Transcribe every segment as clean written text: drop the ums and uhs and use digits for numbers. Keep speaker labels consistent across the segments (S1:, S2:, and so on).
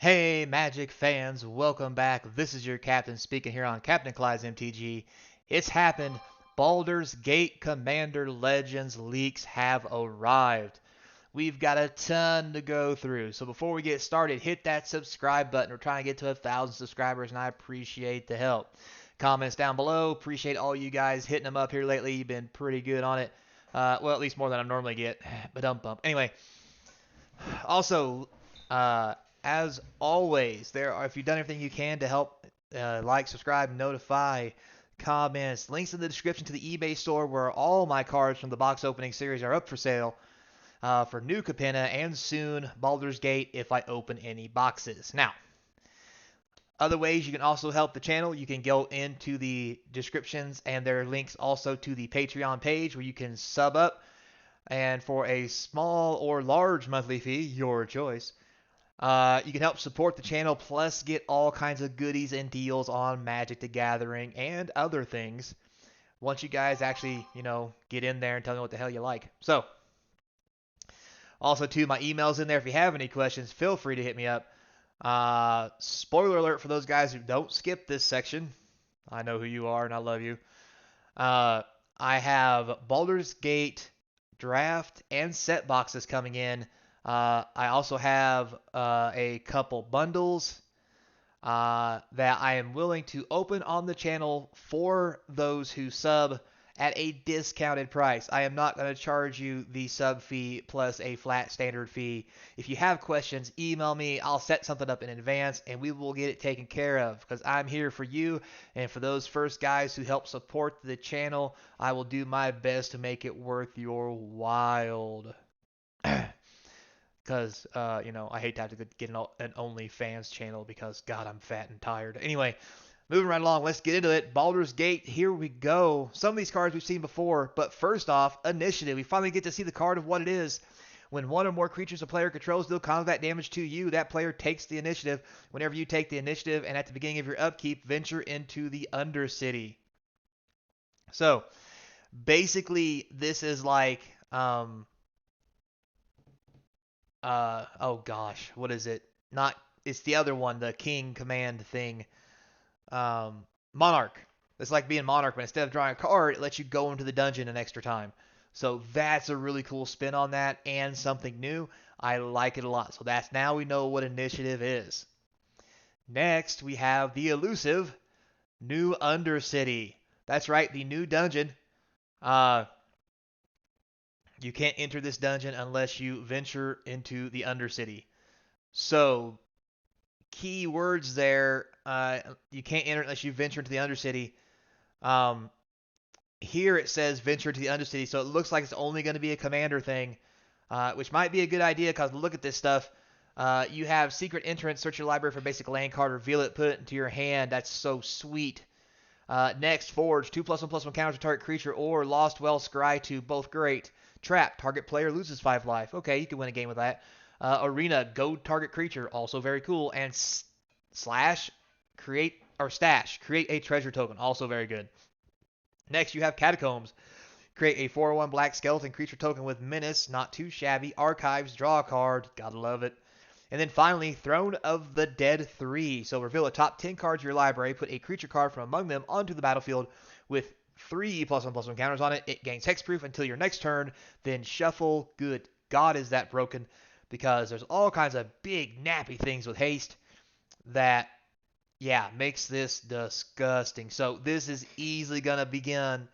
S1: Hey, Magic fans, welcome back. This is your captain speaking here on Captain Clyde's MTG. It's happened. Baldur's Gate Commander Legends leaks have arrived. We've got a ton to go through. So before we get started, hit that subscribe button. We're trying to get to 1,000 subscribers, and I appreciate the help. Comments down below. Appreciate all you guys hitting them up here lately. You've been pretty good on it. Well, at least more than I normally get. But bump. Anyway, also, uh, as always, if you've done everything you can to help like, subscribe, notify, comments, links in the description to the eBay store where all my cards from the box opening series are up for sale for new Capenna and soon Baldur's Gate if I open any boxes. Now, other ways you can also help the channel, you can go into the descriptions and there are links also to the Patreon page where you can sub up and for a small or large monthly fee, your choice, you can help support the channel plus get all kinds of goodies and deals on Magic the Gathering and other things once you guys actually, get in there and tell me what the hell you like. So, also, too, my email's in there. If you have any questions, feel free to hit me up. Spoiler alert for those guys who don't skip this section. I know who you are and I love you. I have Baldur's Gate draft and set boxes coming in. I also have a couple bundles that I am willing to open on the channel for those who sub at a discounted price. I am not going to charge you the sub fee plus a flat standard fee. If you have questions, email me. I'll set something up in advance and we will get it taken care of because I'm here for you. And for those first guys who help support the channel, I will do my best to make it worth your while. Because, I hate to have to get an OnlyFans channel because, God, I'm fat and tired. Anyway, moving right along, let's get into it. Baldur's Gate, here we go. Some of these cards we've seen before, but first off, Initiative. We finally get to see the card of what it is. When one or more creatures a player controls deal combat damage to you, that player takes the initiative. Whenever you take the initiative and at the beginning of your upkeep, venture into the Undercity. So, basically, this is like, oh gosh, what is it? It's the other one, the King Command thing. Monarch. It's like being Monarch, but instead of drawing a card, it lets you go into the dungeon an extra time. So that's a really cool spin on that and something new. I like it a lot. So now we know what initiative is. Next, we have the elusive New Undercity. That's right, the new dungeon. You can't enter this dungeon unless you venture into the Undercity. So, key words there. You can't enter unless you venture into the Undercity. Here it says venture to the Undercity, so it looks like it's only going to be a commander thing, which might be a good idea because look at this stuff. You have secret entrance, search your library for basic land card, reveal it, put it into your hand. That's so sweet. Next, Forge, 2+1/+1 counters to target creature or Lost Well Scry 2, both great. Trap, target player loses 5 life. Okay, you can win a game with that. Arena, goad target creature, also very cool. And Slash, create a treasure token, also very good. Next, you have Catacombs. Create a 4/1 black skeleton creature token with menace, not too shabby. Archives, draw a card, gotta love it. And then finally, Throne of the Dead 3. So reveal the top 10 cards of your library, put a creature card from among them onto the battlefield with 3+1/+1 counters on it. It gains hexproof until your next turn, then shuffle. Good God, is that broken? Because there's all kinds of big, nappy things with haste that, makes this disgusting. So this is easily going to begin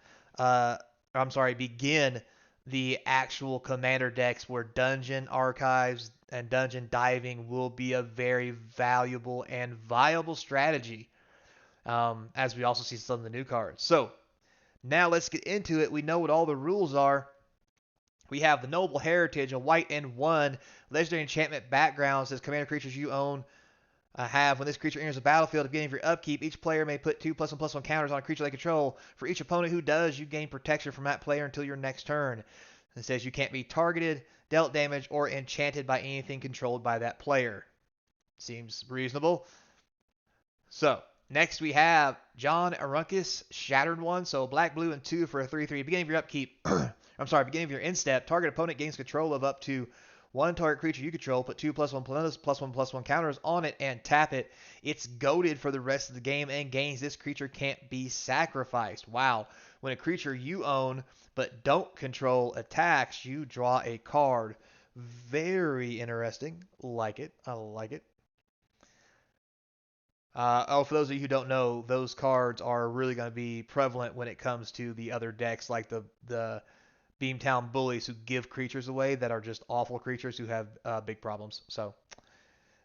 S1: the actual commander decks where dungeon archives and dungeon diving will be a very valuable and viable strategy, as we also see some of the new cards. So now let's get into it. We know what all the rules are. We have the Noble Heritage, a white and 1 legendary enchantment background says commander creatures you own have when this creature enters the battlefield at the beginning of your upkeep, each player may put 2+1/+1 counters on a creature they control. For each opponent who does, you gain protection from that player until your next turn. It says you can't be targeted, dealt damage, or enchanted by anything controlled by that player. Seems reasonable. So, next we have John Arunkus, Shattered One. So, black, blue, and 2 for a 3/3. Beginning of your upkeep. Beginning of your end step, target opponent gains control of up to one target creature you control, put 2+1/+1/+1 counters on it, and tap it. It's goaded for the rest of the game and gains this creature can't be sacrificed. Wow. When a creature you own but don't control attacks, you draw a card. Very interesting. Like it. I like it. For those of you who don't know, those cards are really going to be prevalent when it comes to the other decks, like the Beamtown Bullies, who give creatures away that are just awful creatures who have big problems. So,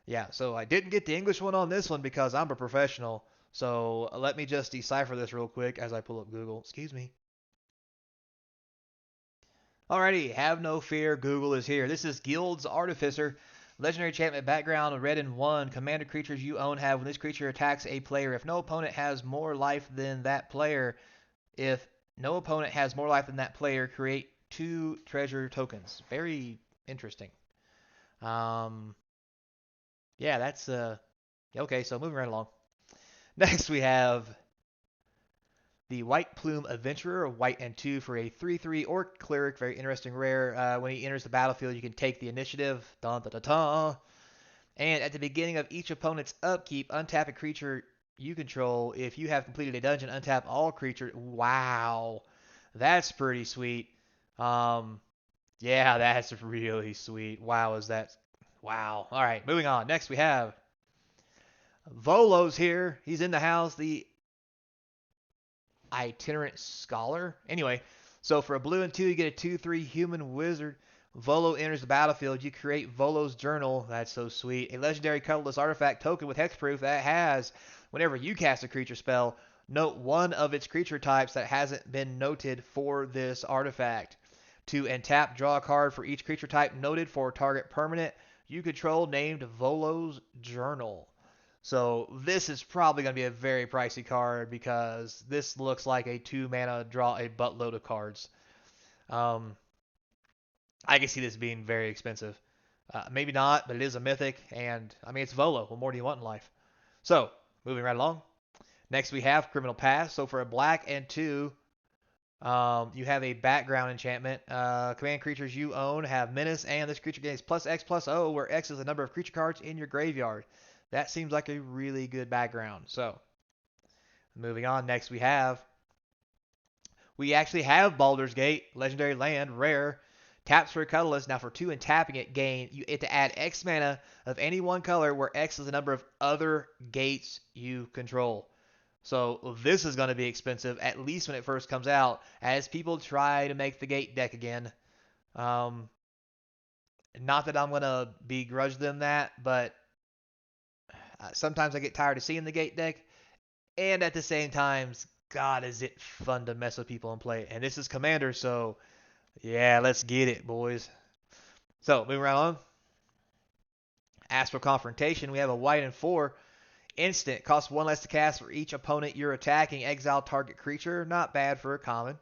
S1: yeah, so I didn't get the English one on this one because I'm a professional. So let me just decipher this real quick as I pull up Google. Excuse me. Alrighty, have no fear, Google is here. This is Guild's Artificer. Legendary enchantment background, red and 1. Commander creatures you own have when this creature attacks a player. If no opponent has more life than that player, create 2 treasure tokens. Very interesting. Um, yeah, that's okay. So moving right along. Next we have the White Plume Adventurer, white and 2 for a 3/3 Orc Cleric. Very interesting rare. When he enters the battlefield, you can take the initiative. Dun, dun, dun, dun. And at the beginning of each opponent's upkeep, untap a creature you control. If you have completed a dungeon, untap all creatures. Wow. That's pretty sweet. Yeah, that's really sweet. Wow, is that... Wow. All right, moving on. Next we have Volo's here. He's in the house. The Itinerant Scholar. Anyway, so for a blue and 2, you get a 2/3 human wizard. Volo enters the battlefield. You create Volo's Journal. That's so sweet. A legendary colorless artifact token with hexproof that has, whenever you cast a creature spell, note one of its creature types that hasn't been noted for this artifact. To untap, draw a card for each creature type noted for target permanent you control named Volo's Journal. So this is probably going to be a very pricey card because this looks like a 2 mana draw a buttload of cards. I can see this being very expensive. Maybe not, but it is a mythic, and I mean it's Volo. What more do you want in life? So moving right along. Next we have Criminal Past. So for a black and 2, you have a background enchantment. Command creatures you own have menace, and this creature gains +X/+O, where X is the number of creature cards in your graveyard. That seems like a really good background. So, moving on. Next, we actually have Baldur's Gate, legendary land, rare. Taps for a colorless. Now, for 2 and tapping it, you get to add X mana of any one color, where X is the number of other gates you control. So this is going to be expensive, at least when it first comes out, as people try to make the gate deck again. Not that I'm going to begrudge them that, but sometimes I get tired of seeing the gate deck. And at the same time, God, is it fun to mess with people and play it. And this is Commander, so yeah, let's get it, boys. So, moving right on. Astral Confrontation, we have a white and 4. Instant, costs 1 less to cast for each opponent you're attacking. Exile target creature, not bad for a common.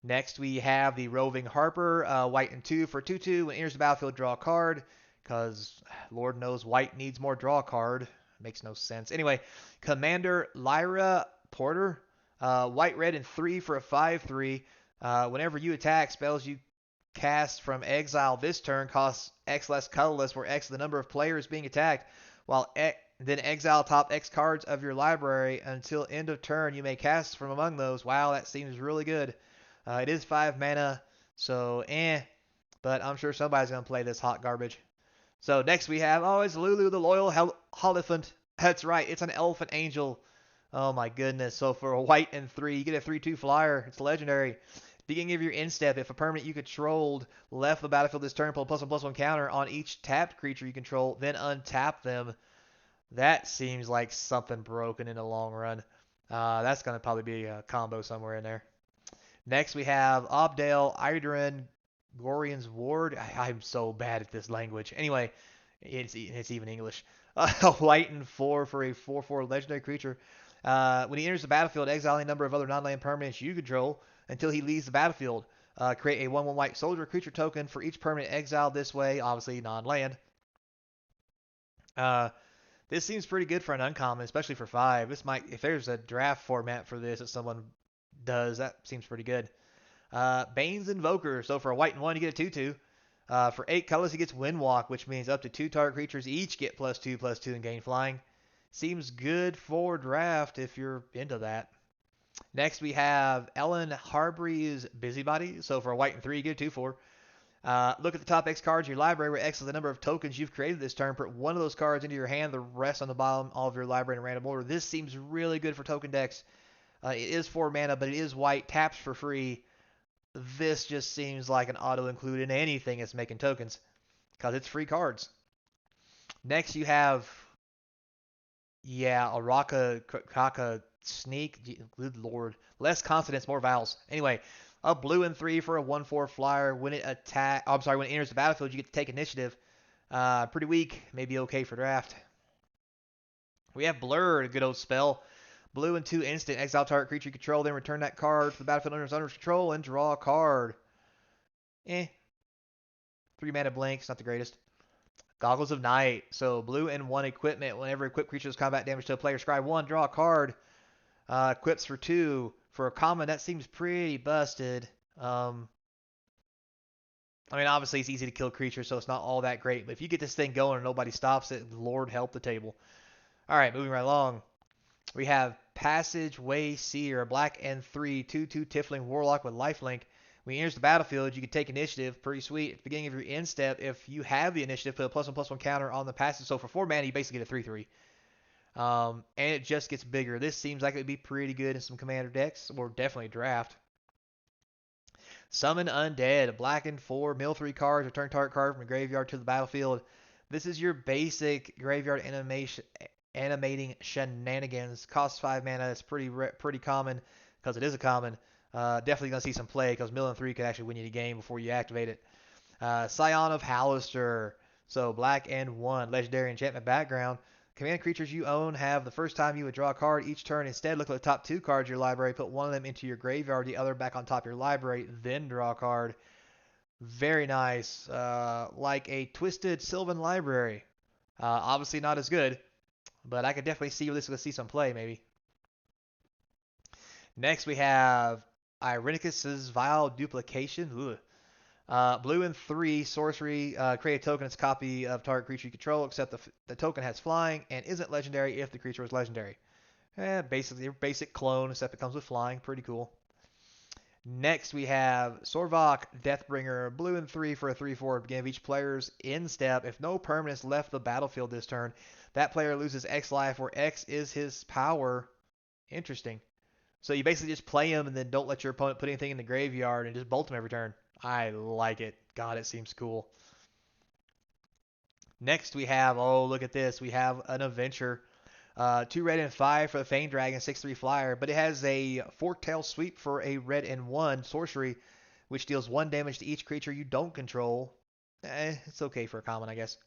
S1: Next, we have the Roving Harper, white and 2 for 2/2. When it enters the battlefield, draw a card, because Lord knows white needs more draw card. Makes no sense. Anyway, Commander Lyra Porter, white, red, and 3 for a 5/3. Whenever you attack, spells you cast from exile this turn costs X less colorless, where X is the number of players being attacked, while then exile top X cards of your library until end of turn. You may cast from among those. Wow, that seems really good. It is 5 mana, so but I'm sure somebody's going to play this hot garbage. So next we have, it's Lulu the Loyal Holophant. That's right, it's an Elephant Angel. Oh my goodness. So for a white and 3, you get a 3/2 flyer. It's legendary. Beginning of your end step, if a permanent you controlled left the battlefield this turn, pull +1/+1 counter on each tapped creature you control, then untap them. That seems like something broken in the long run. That's going to probably be a combo somewhere in there. Next we have Obdale Idrin Gorian's Ward. I'm so bad at this language. Anyway, it's even English. White and 4 for a 4/4 legendary creature. When he enters the battlefield, exile a number of other non-land permanents you control until he leaves the battlefield. Create a 1/1 white soldier creature token for each permanent exiled this way, obviously non-land. This seems pretty good for an uncommon, especially for 5. This might, if there's a draft format for this that someone does, that seems pretty good. Bane's Invoker. So for a white and 1, you get a 2/2. For 8 colors, he gets Windwalk, which means up to 2 target creatures each get +2/+2 and gain flying. Seems good for draft if you're into that. Next, we have Ellen Harbury's Busybody. So for a white and 3, you get a 2/4. Look at the top X cards in your library, where X is the number of tokens you've created this turn. Put one of those cards into your hand, the rest on the bottom, all of your library in a random order. This seems really good for token decks. It is 4 mana, but it is white, taps for free. This just seems like an auto include in anything that's making tokens, because it's free cards. Next, you have, yeah, a Kaka Sneak. Good lord. Less confidence, more vowels. Anyway, a blue and 3 for a 1/4 flyer. When it when it enters the battlefield, you get to take initiative. Pretty weak, maybe okay for draft. We have Blur, a good old spell. Blue and 2 instant. Exile target creature you control, then return that card to the battlefield under its owner's control and draw a card. 3 mana blink, it's not the greatest. Goggles of Night. So blue and 1 equipment. Whenever equipped creature does combat damage to a player, scry 1, draw a card. Equips for 2. For a common, that seems pretty busted. I mean, obviously it's easy to kill creatures, so it's not all that great. But if you get this thing going and nobody stops it, Lord help the table. All right, moving right along. We have Passageway Seer, black and 3, 2/2 Tiefling Warlock with lifelink. When he enters the battlefield, you can take initiative. Pretty sweet. At the beginning of your end step, if you have the initiative, put a +1/+1 counter on the passage. So for 4 mana, you basically get a 3/3. And it just gets bigger. This seems like it would be pretty good in some commander decks, or definitely draft. Summon Undead, black and 4, mill 3 cards, return target card from the graveyard to the battlefield. This is your basic graveyard animating shenanigans. Costs 5 mana. It's pretty common because it is a common. Definitely going to see some play because mill and 3 could actually win you the game before you activate it. Scion of Hallister. So black and 1, legendary enchantment background. Command creatures you own have the first time you would draw a card each turn. Instead, look at the top 2 cards of your library, put one of them into your graveyard, the other back on top of your library, then draw a card. Very nice. Like a Twisted Sylvan Library. Obviously not as good, but I could definitely see where this will see some play, maybe. Next, we have Irenicus's Vile Duplication. Blue and 3 sorcery. Create a token that's a copy of target creature you control, except the token has flying and isn't legendary if the creature is legendary. Basically, your basic clone, except it comes with flying. Pretty cool. Next, we have Sorvok Deathbringer. Blue and 3 for a 3/4. Beginning of each player's end step. If no permanents left the battlefield this turn, that player loses X life, where X is his power. Interesting. So you basically just play him and then don't let your opponent put anything in the graveyard and just bolt him every turn. I like it. God, it seems cool. Next we have, oh, look at this. We have an adventure. 2 red and 5 for the Fane Dragon, 6/3 flyer, but it has a Forktail Sweep for a red and 1 sorcery, which deals 1 damage to each creature you don't control. It's okay for a common, I guess.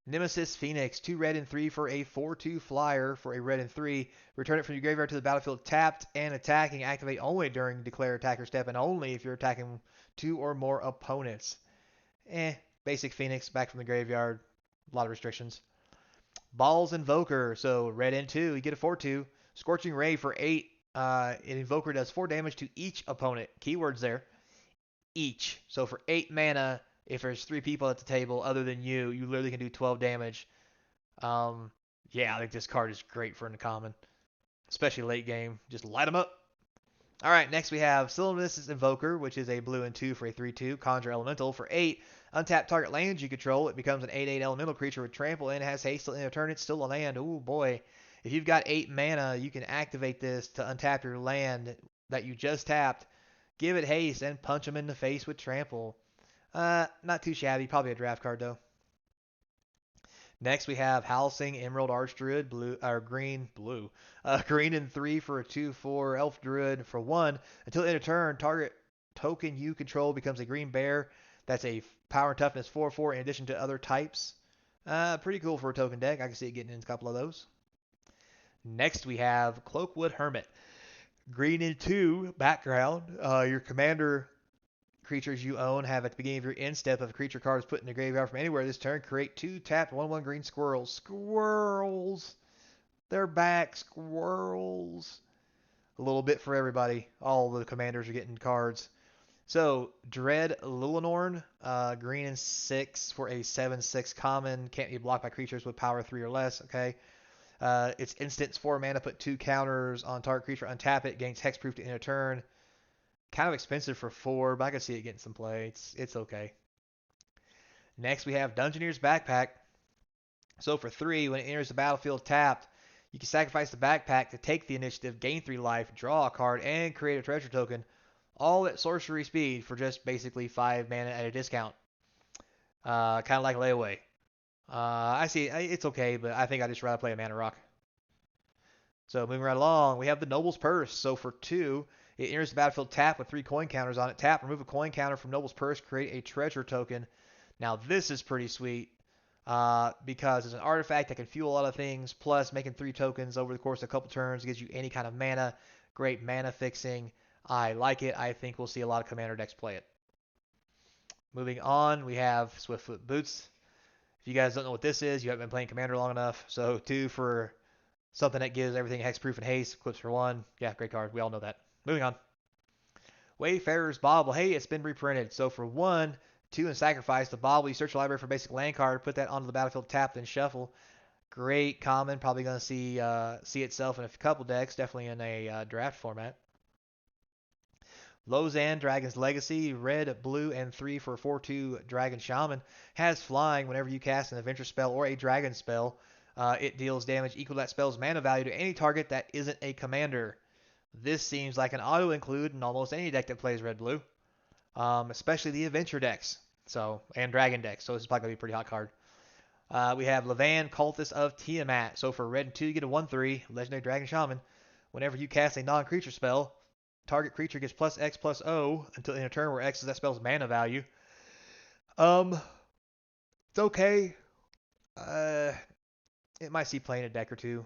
S1: Nemesis Phoenix, 2 red and 3 for a 4/2 flyer for a red and 3. Return it from your graveyard to the battlefield tapped and attacking. Activate only during declare attacker step and only if you're attacking 2 or more opponents. Basic Phoenix back from the graveyard. A lot of restrictions. Balls Invoker, so red and 2, you get a 4/2. Scorching Ray for 8. Invoker does 4 damage to each opponent. Keywords there. Each. So for 8 mana, if there's 3 people at the table other than you, you literally can do 12 damage. Yeah, I think this card is great for an uncommon, especially late game. Just light them up. All right, next we have Sylvanas Invoker, which is a blue and 2 for a 3/2. Conjure Elemental for 8. Untap target lands you control. It becomes an 8/8 elemental creature with trample and has haste till end of turn. It's still a land. Ooh, boy. If you've got 8 mana, you can activate this to untap your land that you just tapped. Give it haste and punch them in the face with trample. Not too shabby. Probably a draft card, though. Next, we have Howlsing Emerald Archdruid, green and 3 for a 2/4 Elf Druid for 1. Until end of turn, target token you control becomes a green bear. That's a power and toughness 4/4 in addition to other types. Pretty cool for a token deck. I can see it getting in a couple of those. Next, we have Cloakwood Hermit. Green and 2 background. Your commander creatures you own have at the beginning of your end step of a creature card is put in the graveyard from anywhere this turn. Create 2 tapped 1/1 green squirrels. Squirrels! They're back. Squirrels! A little bit for everybody. All the commanders are getting cards. So, Dread Lilinorn, green and 6 for a 7/6 common. Can't be blocked by creatures with power 3 or less. Okay. It's instant. It's 4 mana. Put 2 counters on target creature. Untap it. Gains hexproof to end a turn. Kind of expensive for 4, but I can see it getting some play. It's okay. Next, we have Dungeoneer's Backpack. So for 3, when it enters the battlefield tapped, you can sacrifice the backpack to take the initiative, gain 3 life, draw a card, and create a treasure token, all at sorcery speed for just basically 5 mana at a discount. Kind of like layaway. I see it's okay, but I think I'd just rather play a mana rock. So moving right along, we have the Noble's Purse. So for 2, it enters the battlefield tap with 3 coin counters on it. Tap, remove a coin counter from Noble's Purse, create a treasure token. Now this is pretty sweet because it's an artifact that can fuel a lot of things, plus making 3 tokens over the course of a couple turns gives you any kind of mana. Great mana fixing. I like it. I think we'll see a lot of commander decks play it. Moving on, we have Swiftfoot Boots. If you guys don't know what this is, you haven't been playing Commander long enough. So 2 for something that gives everything hexproof and haste. Equips for 1. Yeah, great card. We all know that. Moving on. Wayfarer's Bauble. Hey, it's been reprinted. So for 1, 2, and sacrifice the Bauble, you search your library for a basic land card, put that onto the battlefield, tap, then shuffle. Great common. Probably going to see itself in a couple decks. Definitely in a draft format. Lozan, Dragon's Legacy, red, blue, and 3 for 4/2 Dragon Shaman. Has flying whenever you cast an adventure spell or a dragon spell. It deals damage equal to that spell's mana value to any target that isn't a commander. This seems like an auto include in almost any deck that plays red-blue, especially the adventure decks. And dragon decks. So this is probably going to be a pretty hot card. We have Levan, Cultist of Tiamat. So for red and 2, you get a 1/3 Legendary Dragon Shaman. Whenever you cast a non-creature spell, target creature gets plus X plus O until in a turn where X is that spell's mana value. It's okay. It might see play in a deck or 2.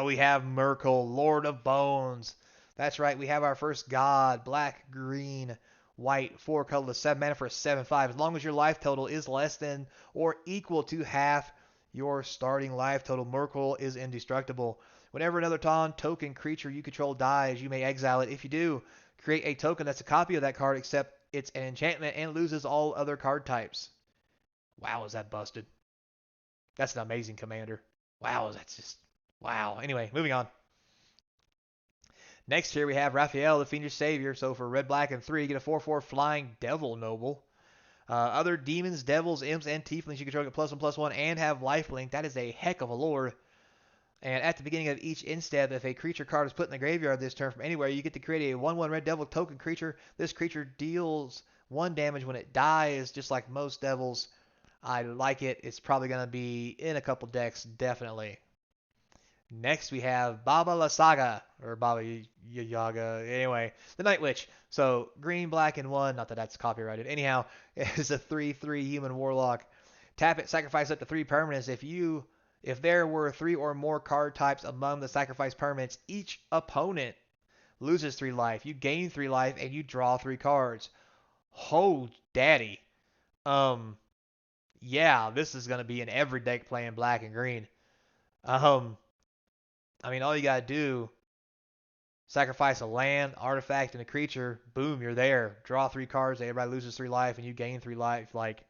S1: We have Myrkul, Lord of Bones. That's right, we have our first god. Black, green, white, 4 colorless, 7 mana for a 7/5. As long as your life total is less than or equal to half your starting life total, Myrkul is indestructible. Whenever another token creature you control dies, you may exile it. If you do, create a token that's a copy of that card except it's an enchantment and loses all other card types. Wow, is that busted? That's an amazing commander. Wow, that's just... Wow. Anyway, moving on. Next here we have Raphael, the Fiendish Savior. So for red, black, and 3, get a 4/4 Flying Devil Noble. Other demons, devils, imps, and tieflings you control get +1/+1 and have lifelink. That is a heck of a lord. And at the beginning of each instep, if a creature card is put in the graveyard this turn from anywhere, you get to create a 1/1 red devil token creature. This creature deals 1 damage when it dies, just like most devils. I like it. It's probably going to be in a couple decks, definitely. Next, we have Baba La Saga, or Baba Yaga. Anyway, the Night Witch. So, green, black, and 1. Not that that's copyrighted. Anyhow, it's a 3/3 human warlock. Tap it, sacrifice up to 3 permanents. If there were 3 or more card types among the sacrifice permanents, each opponent loses 3 life. You gain 3 life, and you draw 3 cards. Oh, daddy. Yeah, this is going to be in every deck playing black and green. I mean, all you got to do, sacrifice a land, artifact, and a creature. Boom, you're there. Draw 3 cards, everybody loses 3 life, and you gain 3 life. Like,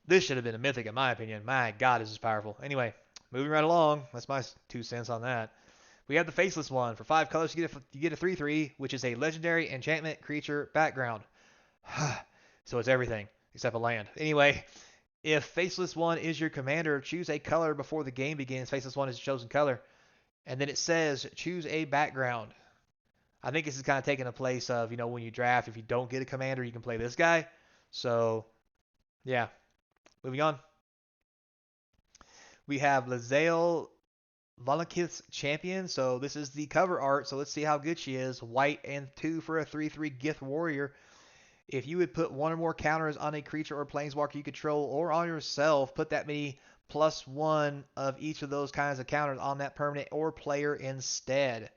S1: this should have been a mythic, in my opinion. My God, this is powerful. Anyway, moving right along. That's my 2 cents on that. We have the Faceless one. For 5 colors, you get a 3/3, which is a legendary enchantment creature background. So it's everything except a land. Anyway, if Faceless one is your commander, choose a color before the game begins. Faceless one is a chosen color. And then it says choose a background. I think this is kind of taking the place of, when you draft, if you don't get a commander, you can play this guy. So, yeah. Moving on. We have Lae'zel Valakith's Champion. So this is the cover art. So let's see how good she is. White and 2 for a 3/3 Gith Warrior. If you would put 1 or more counters on a creature or planeswalker you control or on yourself, put that many +1 of each of those kinds of counters on that permanent or player instead.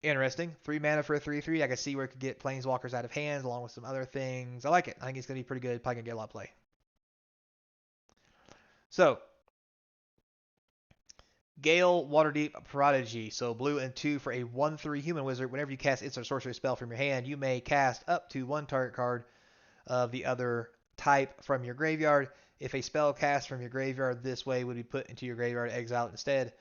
S1: Interesting. 3 mana for a 3/3. I can see where it could get planeswalkers out of hands along with some other things. I like it. I think it's going to be pretty good. Probably going to get a lot of play. So, Gale Waterdeep Prodigy. So blue and 2 for a 1/3 human wizard. Whenever you cast instant sorcery spell from your hand, you may cast up to one target card of the other type from your graveyard. If a spell cast from your graveyard this way would be put into your graveyard, exile it instead.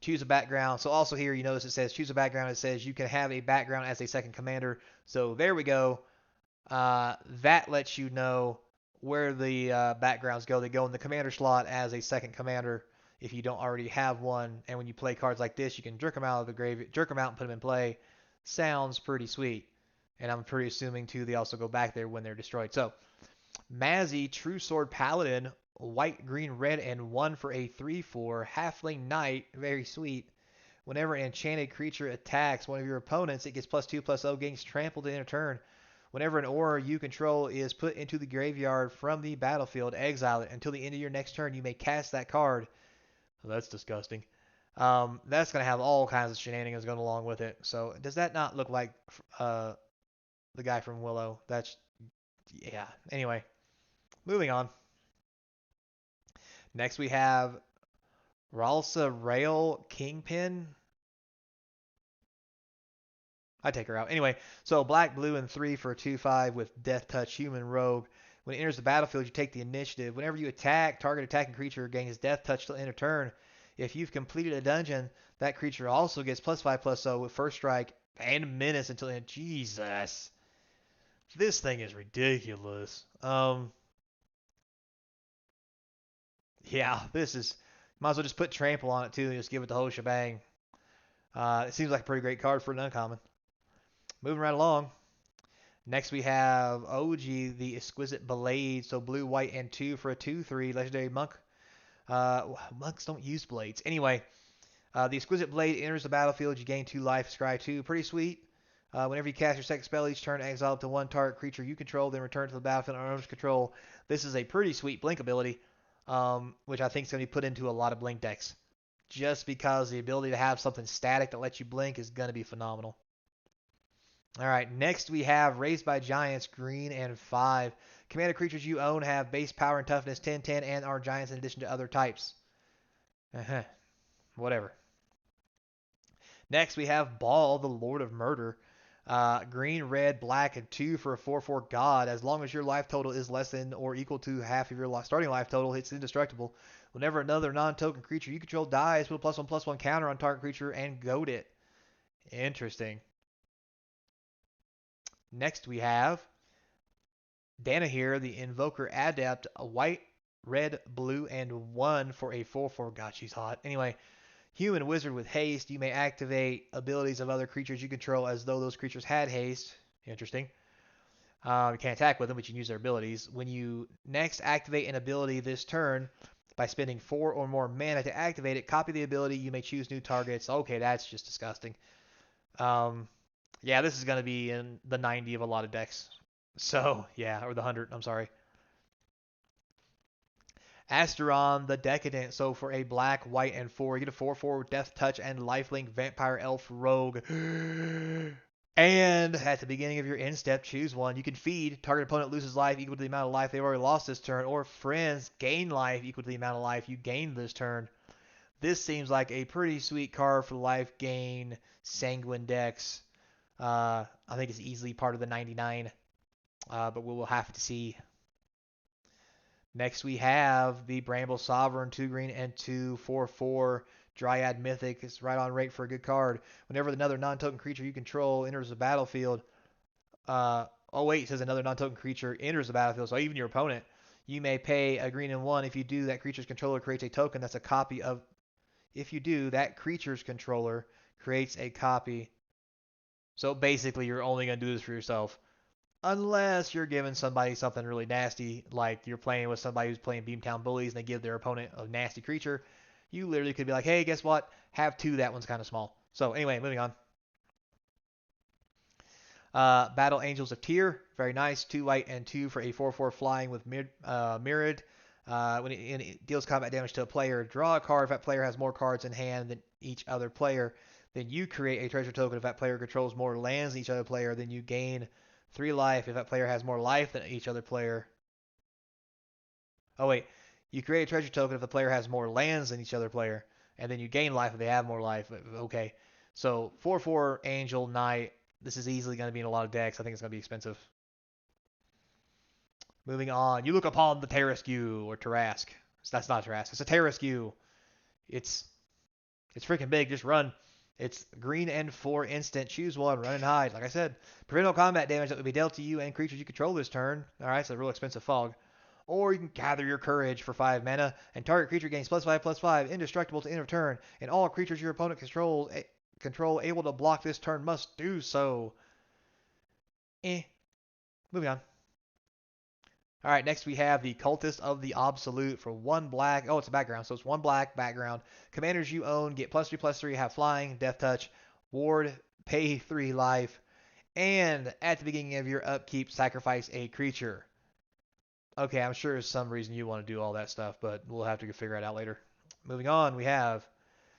S1: Choose a background. So also here you notice it says choose a background. It says you can have a background as a second commander. So there we go. That lets you know where the backgrounds go. They go in the commander slot as a second commander if you don't already have one. And when you play cards like this, you can jerk them out of the grave, jerk them out and put them in play. Sounds pretty sweet. And I'm pretty assuming too they also go back there when they're destroyed. So Mazzy, True Sword Paladin, white, green, red, and 1 for a 3/4 halfling knight. Very sweet. Whenever an enchanted creature attacks one of your opponents, it gets +2/+0, gains trampled in a turn. Whenever an aura you control is put into the graveyard from the battlefield, exile it. Until the end of your next turn, you may cast that card. Well, that's disgusting. That's going to have all kinds of shenanigans going along with it. So does that not look like the guy from Willow? That's, yeah. Anyway, moving on. Next we have Ralsa Rail Kingpin. I take her out. Anyway, so black, blue, and 3 for a 2/5 with Death Touch Human Rogue. When it enters the battlefield, you take the initiative. Whenever you attack, target attacking creature gains Death Touch till end of turn. If you've completed a dungeon, that creature also gets +5/+0 with First Strike and Menace until end. Jesus. This thing is ridiculous. Yeah, this is... Might as well just put Trample on it too and just give it the whole shebang. It seems like a pretty great card for an uncommon. Moving right along. Next we have OG, the Exquisite Blade. So blue, white, and 2 for a 2/3 legendary monk. Monks don't use blades. Anyway, the Exquisite Blade enters the battlefield. You gain 2 life, scry 2. Pretty sweet. Whenever you cast your second spell each turn, exile up to one target creature you control, then return to the battlefield under owner's control. This is a pretty sweet blink ability, which I think is going to be put into a lot of blink decks. Just because the ability to have something static that lets you blink is going to be phenomenal. All right, next we have Raised by Giants, green and 5. Commander creatures you own have base power and toughness 10/10 and are giants in addition to other types. Whatever. Next we have Baul, the Lord of Murder. Green, red, black, and 2 for a 4/4 god. As long as your life total is less than or equal to half of your starting life total, it's indestructible. Whenever another non-token creature you control dies, put a +1/+1 counter on target creature and goad it. Interesting. Next we have Danahir, the Invoker Adept, a white, red, blue, and 1 for a 4/4. God, she's hot. Anyway, human wizard with haste. You may activate abilities of other creatures you control as though those creatures had haste. Interesting. You can't attack with them, but you can use their abilities. When you next activate an ability this turn, by spending 4 or more mana to activate it, copy the ability. You may choose new targets. Okay, that's just disgusting. Yeah, this is going to be in the 90 of a lot of decks. So, yeah, or the 100, I'm sorry. Asteron, the Decadent. So for a black, white, and 4, you get a 4/4 with Death Touch and Lifelink Vampire Elf Rogue. And at the beginning of your end step, choose one. You can feed. Target opponent loses life equal to the amount of life they've already lost this turn. Or friends gain life equal to the amount of life you gained this turn. This seems like a pretty sweet card for life gain sanguine decks. I think it's easily part of the 99, but we will have to see. Next we have the Bramble Sovereign, 2 green and 2 4/4 Dryad Mythic. It's right on rate for a good card. Whenever another non-token creature you control enters the battlefield, oh wait, it says another non-token creature enters the battlefield, so even your opponent, you may pay a green and 1. If you do, that creature's controller creates a token that's a copy of. If you do, that creature's controller creates a copy. So basically, you're only going to do this for yourself. Unless you're giving somebody something really nasty, like you're playing with somebody who's playing Beamtown Bullies and they give their opponent a nasty creature. You literally could be like, hey, guess what? Have 2, that one's kind of small. So anyway, moving on. Battle Angels of Tyr, very nice. 2 white and 2 for a 4/4 flying with Mirrored. When it deals combat damage to a player, draw a card. If that player has more cards in hand than each other player, then you create a treasure token. If that player controls more lands than each other player, then you gain 3 life. If that player has more life than each other player. Oh wait, you create a treasure token if the player has more lands than each other player. and then you gain life if they have more life. Okay, so 4/4 Angel Knight. This is easily going to be in a lot of decks. I think it's going to be expensive. Moving on, you look upon the Terrasque or Tarrasque. That's not Tarrasque. It's a Terrasque. It's it's freaking big. Just run. It's green and 4 instant. Choose one. Run and hide. Like I said, prevent all combat damage that would be dealt to you and creatures you control this turn. All right, so a real expensive fog. Or you can gather your courage for 5 mana, and target creature gains +5/+5, indestructible to end of turn, and all creatures your opponent control able to block this turn must do so. Moving on. All right, next we have the Cultist of the Absolute for 1 black. Oh, it's a background, so it's 1 black background. Commanders you own get +3/+3, have flying, death touch, ward, pay 3 life, and at the beginning of your upkeep, sacrifice a creature. Okay, I'm sure there's some reason you want to do all that stuff, but we'll have to figure it out later. Moving on, we have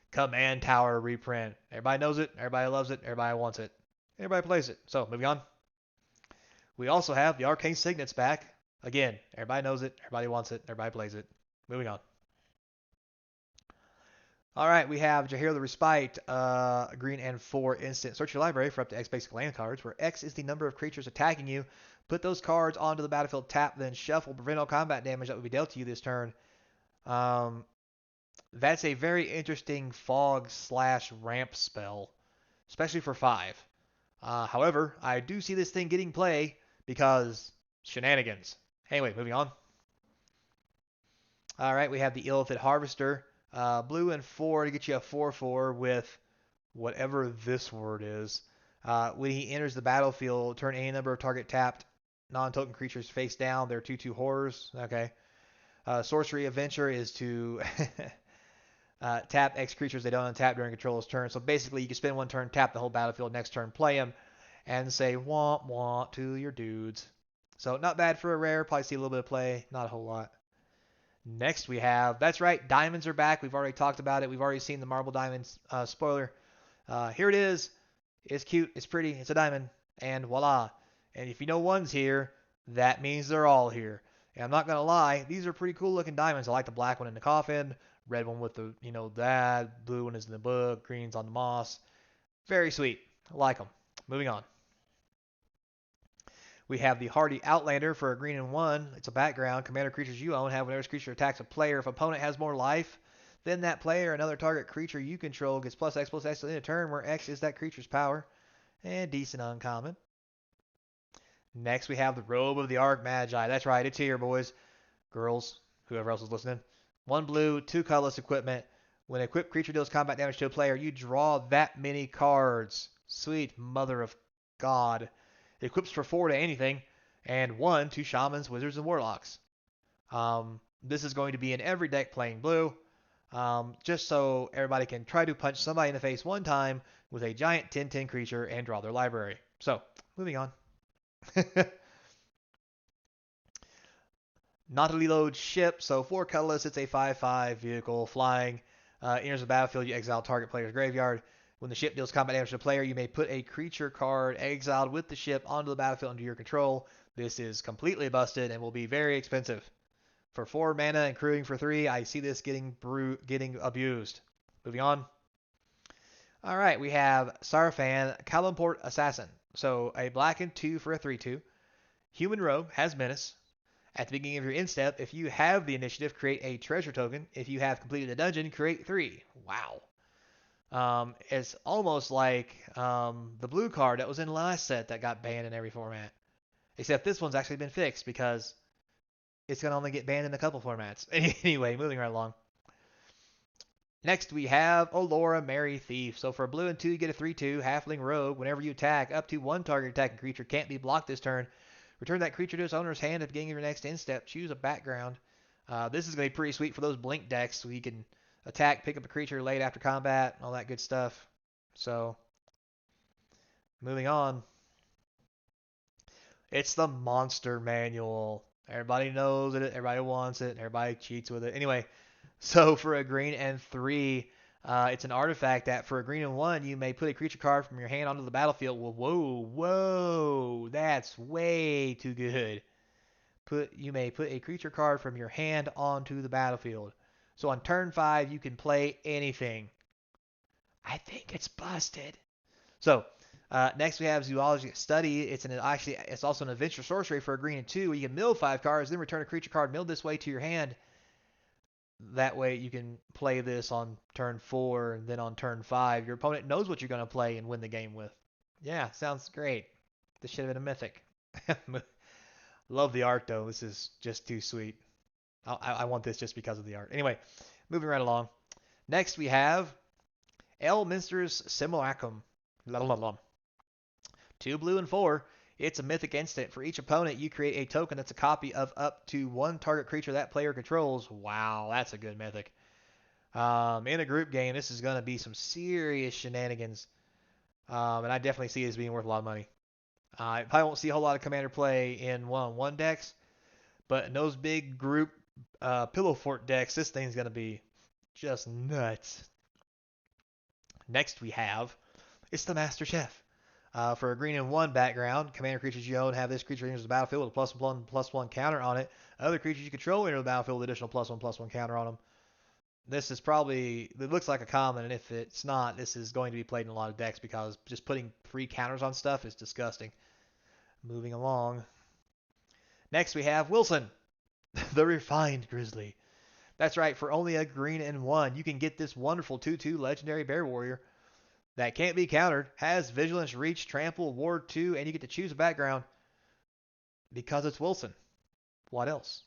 S1: Command Tower reprint. Everybody knows it, everybody loves it, everybody wants it, everybody plays it. So, moving on. We also have the Arcane Signets back. Again, everybody knows it, everybody wants it, everybody plays it. Moving on. All right, we have Jaheir the Respite, green and 4 instant. Search your library for up to X basic land cards, where X is the number of creatures attacking you. Put those cards onto the battlefield, tap, then shuffle. Prevent all combat damage that would be dealt to you this turn. That's a very interesting fog/ramp spell, especially for 5. However, I do see this thing getting play because shenanigans. Anyway, moving on. All right, we have the Illithid Harvester. Blue and 4 to get you a 4/4 with whatever this word is. When he enters the battlefield, turn any number of target tapped non-token creatures face down. They're 2/2 horrors. Okay. Sorcery Adventure is to tap X creatures they don't untap during controller's turn. So basically, you can spend 1 turn, tap the whole battlefield, next turn play them, and say womp womp to your dudes. So not bad for a rare. Probably see a little bit of play. Not a whole lot. Next we have, that's right, diamonds are back. We've already talked about it. We've already seen the marble diamonds spoiler. Here it is. It's cute. It's pretty. It's a diamond. And voila. And if you know one's here, that means they're all here. And I'm not going to lie, these are pretty cool looking diamonds. I like the black one in the coffin, red one with the, that, blue one is in the book, green's on the moss. Very sweet. I like them. Moving on. We have the Hardy Outlander for a green and 1. It's a background. Commander creatures you own have whenever this creature attacks a player. If opponent has more life than that player, another target creature you control gets +X/+X in a turn where X is that creature's power. And decent uncommon. Next we have the Robe of the Archmagi. That's right, it's here, boys. Girls, whoever else is listening. 1 blue, 2 colorless equipment. When an equipped creature deals combat damage to a player, you draw that many cards. Sweet mother of God. It equips for 4 to anything, and 1 to shamans, wizards, and warlocks. This is going to be in every deck playing blue, just so everybody can try to punch somebody in the face 1 time with a giant 10/10 creature and draw their library. So, moving on. Naughty load ship, so 4 colorless, it's a 5/5 vehicle, flying. Enters the battlefield, you exile target player's graveyard. When the ship deals combat damage to a player, you may put a creature card exiled with the ship onto the battlefield under your control. This is completely busted and will be very expensive. For 4 mana and crewing for 3, I see this getting abused. Moving on. All right, we have Sarfan, Kalimport Assassin. So a black and 2 for a 3/2. Human Rogue has Menace. At the beginning of your end step, if you have the initiative, create a treasure token. If you have completed the dungeon, create 3. Wow. It's almost like the blue card that was in the last set that got banned in every format. Except this one's actually been fixed because it's going to only get banned in a couple formats. Anyway, moving right along. Next, we have Olora Merry Thief. So for a blue and 2, you get a 3/2 Halfling Rogue. Whenever you attack, up to 1 target attacking creature can't be blocked this turn. Return that creature to its owner's hand at the beginning of your next end step. Choose a background. This is going to be pretty sweet for those blink decks, so you can attack, pick up a creature late after combat, all that good stuff. So, moving on. It's the Monster Manual. Everybody knows it, everybody wants it, everybody cheats with it. Anyway, so for a green and 3, it's an artifact that for a green and 1, you may put a creature card from your hand onto the battlefield. Whoa, that's way too good. You may put a creature card from your hand onto the battlefield. So on turn 5, you can play anything. I think it's busted. So next we have Zoology Study. It's also an adventure sorcery for a green and 2. Where you can mill 5 cards, then return a creature card milled this way to your hand. That way you can play this on turn 4, and then on turn 5, your opponent knows what you're going to play and win the game with. Yeah, sounds great. This should have been a mythic. Love the art though. This is just too sweet. I want this just because of the art. Anyway, moving right along. Next we have Elminster's Simulacrum. 2 blue and 4. It's a mythic instant. For each opponent, you create a token that's a copy of up to one target creature that player controls. Wow, that's a good mythic. In a group game, this is going to be some serious shenanigans. And I definitely see it as being worth a lot of money. I probably won't see a whole lot of Commander play in one-on-one decks, but in those big group Pillow Fort decks, this thing's going to be just nuts. Next we have, it's the Master Chef. For a green and 1 background, commander creatures you own have this creature enters the battlefield with a +1/+1 counter on it. Other creatures you control enter the battlefield with additional +1/+1 counter on them. This is probably, it looks like a common, and if it's not, this is going to be played in a lot of decks because just putting free counters on stuff is disgusting. Moving along. Next we have Wilson, the Refined Grizzly. That's right, for only a green and 1, you can get this wonderful 2/2 legendary bear warrior that can't be countered, has vigilance, reach, trample, ward 2, and you get to choose a background because it's Wilson. What else?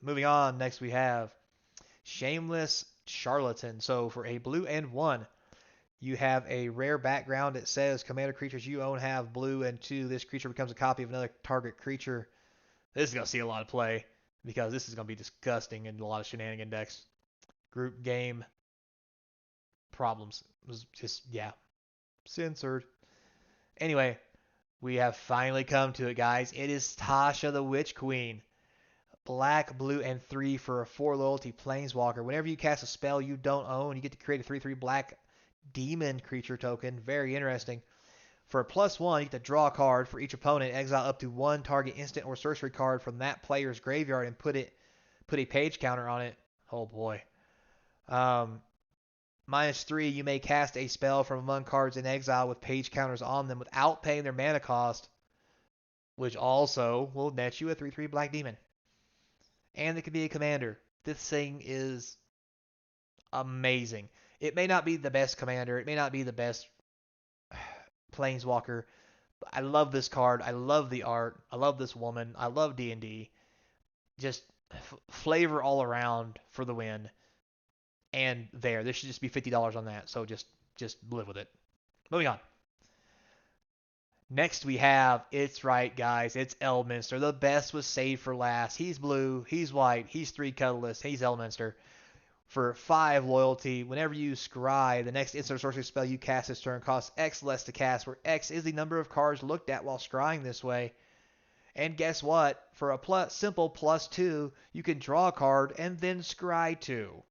S1: Moving on, next we have Shameless Charlatan. So for a blue and 1, you have a rare background that says commander creatures you own have blue and 2. This creature becomes a copy of another target creature. This is going to see a lot of play because this is going to be disgusting in a lot of shenanigan decks. Group game problems. It was just, yeah, censored. Anyway, we have finally come to it, guys. It is Tasha the Witch Queen. Black, blue, and 3 for a 4 loyalty planeswalker. Whenever you cast a spell you don't own, you get to create a 3/3 black demon creature token. Very interesting. For a +1, you get to draw a card. For each opponent, exile up to 1 target instant or sorcery card from that player's graveyard and put a page counter on it. Oh boy. -3, you may cast a spell from among cards in exile with page counters on them without paying their mana cost, which also will net you a 3/3 black demon. And it can be a commander. This thing is amazing. It may not be the best commander. It may not be the best planeswalker. But I love this card. I love the art. I love this woman. I love D&D. Just flavor all around for the win. And there should just be $50 on that. So just live with it. Moving on. Next we have, it's right, guys, it's Elminster. The best was saved for last. He's blue, he's white, he's 3 colorless, he's Elminster. For 5 loyalty, whenever you scry, the next instant sorcery spell you cast this turn costs X less to cast, where X is the number of cards looked at while scrying this way. And guess what? For a simple +2, you can draw a card and then scry 2.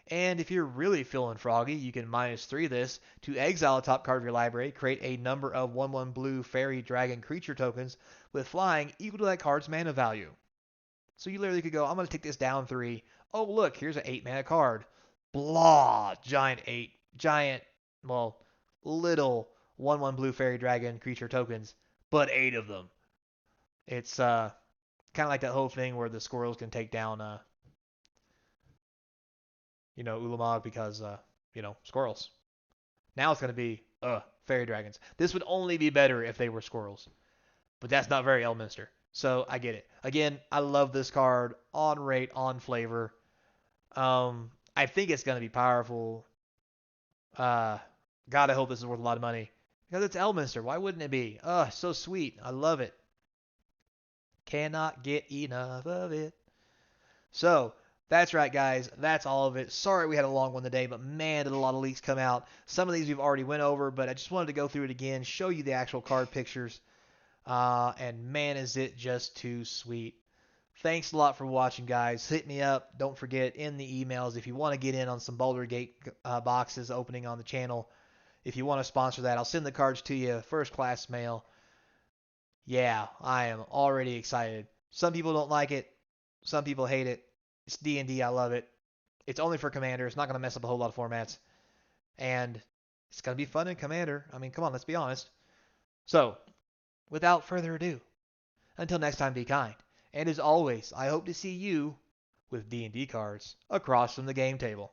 S1: And if you're really feeling froggy, you can -3 this to exile a top card of your library, create a number of 1/1 blue fairy dragon creature tokens with flying equal to that card's mana value. So you literally could go, I'm going to take this down 3. Oh, look, here's an 8 mana card. Blah, little 1/1 blue fairy dragon creature tokens, but 8 of them. It's kind of like that whole thing where the squirrels can take down Ulamog because, squirrels. Now it's going to be, fairy dragons. This would only be better if they were squirrels. But that's not very Elminster. So I get it. Again, I love this card. On rate, on flavor. I think it's going to be powerful. God, I hope this is worth a lot of money. Because it's Elminster. Why wouldn't it be? So sweet. I love it. Cannot get enough of it. So, that's right, guys. That's all of it. Sorry we had a long one today, but man, did a lot of leaks come out. Some of these we've already went over, but I just wanted to go through it again, show you the actual card pictures. And man, is it just too sweet. Thanks a lot for watching, guys. Hit me up. Don't forget in the emails if you want to get in on some Baulder Gate boxes opening on the channel. If you want to sponsor that, I'll send the cards to you, first class mail. Yeah, I am already excited. Some people don't like it. Some people hate it. It's D&D. I love it. It's only for Commander. It's not going to mess up a whole lot of formats. And it's going to be fun in Commander. I mean, come on, let's be honest. So, without further ado, until next time, be kind. And as always, I hope to see you with D&D cards across from the game table.